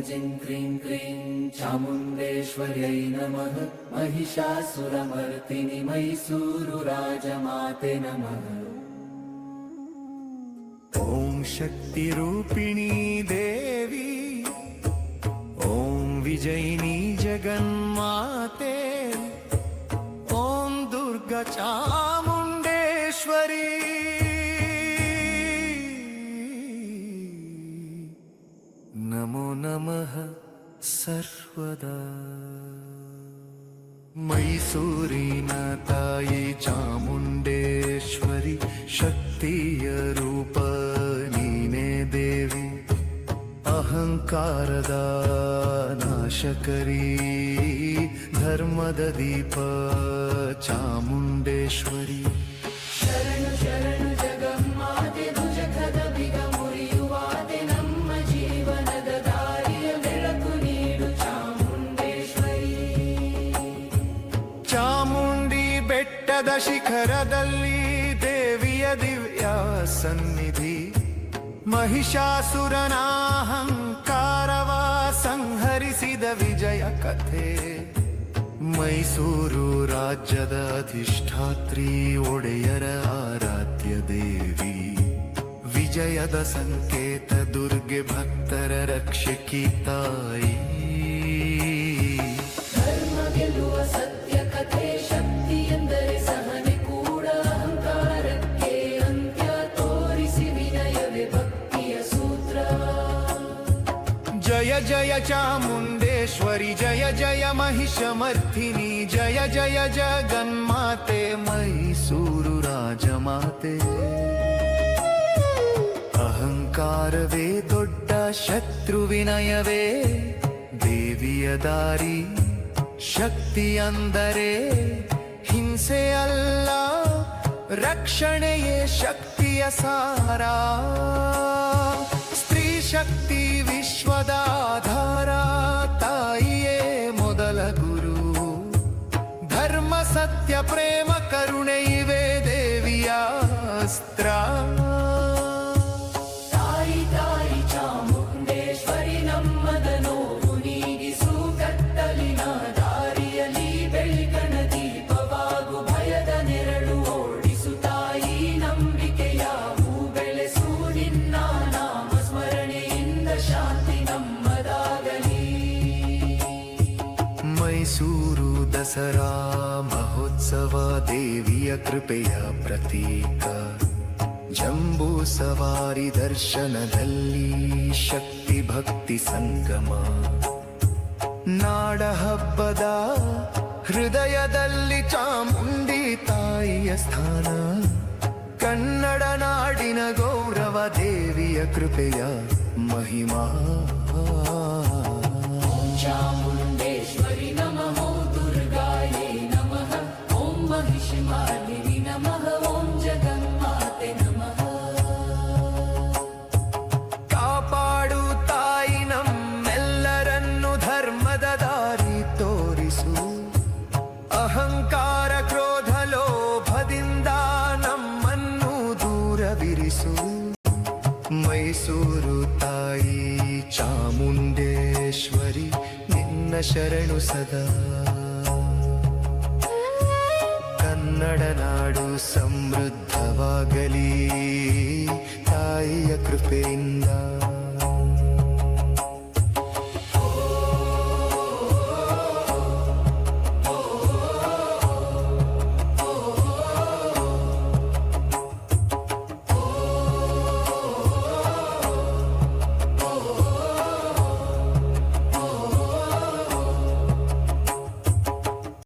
जिं क्रीं क्रीं चामुण्डेश्वर्यै नमः। महिषासुरमर्दिनि मैसूरुराजमाते नमः। ॐ शक्तिरूपिणी देवी, ॐ विजयिनी जगन्माते, ॐ दुर्गा चामुण्डेश्वरी। नमो नमः सर्वदा। मैसूरिन ताಯಿ ಚಾಮುಂಡೇಶ್ವರಿ, ಶಕ್ತಿಯ ರೂಪ ನೀನೇ ದೇವಿ, ಅಹಂಕಾರದ ನಾಶಕರಿ, ಧರ್ಮದ ದೀಪ ಚಾಮುಂಡೇಶ್ವರಿ। ಶರಣು ಶರಣು ಜಗನ್ಮಾತೆ, ಭುಜಗದ ಬಿಗ ಮುರಿಯುವಾತೆ, ನಮ್ಮ ಜೀವನದ ದಾರಿಯ ಬೆಳಕು ನೀಡು ಚಾಮುಂಡೇಶ್ವರಿ। ಚಾಮುಂಡಿ ಬೆಟ್ಟದ ಶಿಖರದಲ್ಲಿ ದೇವಿಯ ದಿವ್ಯ ಸನ್ನಿಧಿ, ಮಹಿಷಾಸುರನ ಅಹಂಕಾರವ ಸಂಹರಿಸಿದ ವಿಜಯ ಕಥೆ। ಮೈಸೂರು ರಾಜ್ಯದ ಅಧಿಷ್ಠಾತ್ರಿ, ಒಡೆಯರ ಆರಾಧ್ಯ ದೇವಿ, ವಿಜಯದ ಸಂಕೇತ ದುರ್ಗೆ, ಭಕ್ತರ ರಕ್ಷಕಿ ತಾಯಿ। ಧರ್ಮ ಗೆಲ್ಲುವ ಸತ್ಯ ಕಥೆ, ಶಕ್ತಿ ಎಂದರೆ ಸಹನೆ ಕೂಡ, ಅಹಂಕಾರಕ್ಕೆ ಅಂತ್ಯ ತೋರಿಸಿ ವಿನಯವೇ ಭಕ್ತಿಯ ಸೂತ್ರ। ಜಯ ಜಯ ಚಾಮುಂಡೇಶ್ವರಿ, ಜಯ ಜಯ महिषमर्दिनी, ಜಯ ಜಯ ಜಗನ್ಮಾತೆ, ಮೈಸೂರು ರಾಜಮಾತೆ। ಅಹಂಕಾರವೇ ದೊಡ್ಡ ಶತ್ರು, ವಿನಯವೇ ದೇವಿಯ ದಾರಿ, ಶಕ್ತಿ ಅಂದರೆ ಹಿಂಸೆ ಅಲ್ಲ, ರಕ್ಷಣೆಯೇ ಶಕ್ತಿಯ ಸಾರ। ಸ್ತ್ರೀ ಶಕ್ತಿ ವಿಶ್ವದ ಆಧಾರ, ತಾಯಿಯೇ ಮೊದಲ ಗುರು, ಧರ್ಮ ಸತ್ಯ ಪ್ರೇಮ ಕರುಣೆ ಇವೆ ದೇವಿಯ ಅಸ್ತ್ರ। ತಾಯಿ ತಾಯಿ ಚಾಮುಂಡೇಶ್ವರಿ, ನಮ್ಮದ ನೋವು ನೀಗಿಸು, ಕತ್ತಲಿನ ದಾರಿಯಲ್ಲಿ ಬೆಳಕನ ದೀಪವಾಗು, ಭಯದ ನೆರಳು ಓಡಿಸು ತಾಯಿ, ನಂಬಿಕೆಯ ಹೂ ಬೆಳೆಸು, ನಿನ್ನ ನಾಮ ಸ್ಮರಣೆಯಿಂದ ಶಾಂತಿ ನಮ್ಮದಾಗಲಿ। ಮೈಸೂರು ದಸರಾ ಮಹೋತ್ಸವ ದೇವಿಯ ಕೃಪೆಯ ಪ್ರತೀಕ, ಜಂಬೂ ಸವಾರಿ ದರ್ಶನದಲ್ಲಿ ಶಕ್ತಿ ಭಕ್ತಿ ಸಂಗಮ, ನಾಡ ಹಬ್ಬದ ಹೃದಯದಲ್ಲಿ ಚಾಮುಂಡಿ ತಾಯಿಯ ಸ್ಥಾನ, ಕನ್ನಡ ನಾಡಿನ ಗೌರವ ದೇವಿಯ ಕೃಪೆಯ ಮಹಿಮಾ। ಚಾಮುಂಡೇಶ್ವರಿ ನಮಃ, ದುರ್ಗಾಯೇ ನಮಃ, ಓಂ महिषमर्दिनि ನಮಃ, ಓಂ ಜಗನ್ಮಾತೆ ನಮಃ। ಕಾಪಾಡು ತಾಯಿ ನಮ್ಮೆಲ್ಲರನ್ನು, ಧರ್ಮದ ದಾರಿ ತೋರಿಸು, ಅಹಂಕಾರ ಕ್ರೋಧ ಲೋಭದಿಂದ ನಮ್ಮನ್ನು ದೂರವಿರಿಸು। ಮೈಸೂರು ತಾಯಿ ಚಾಮುಂಡೇಶ್ವರಿ, ನಿನ್ನ ಶರಣು ಸದಾ। ಕನ್ನಡ ನಾಡು ಸಮೃದ್ಧವಾಗಲಿ ತಾಯಿಯ ಕೃಪೆಯಿಂದ।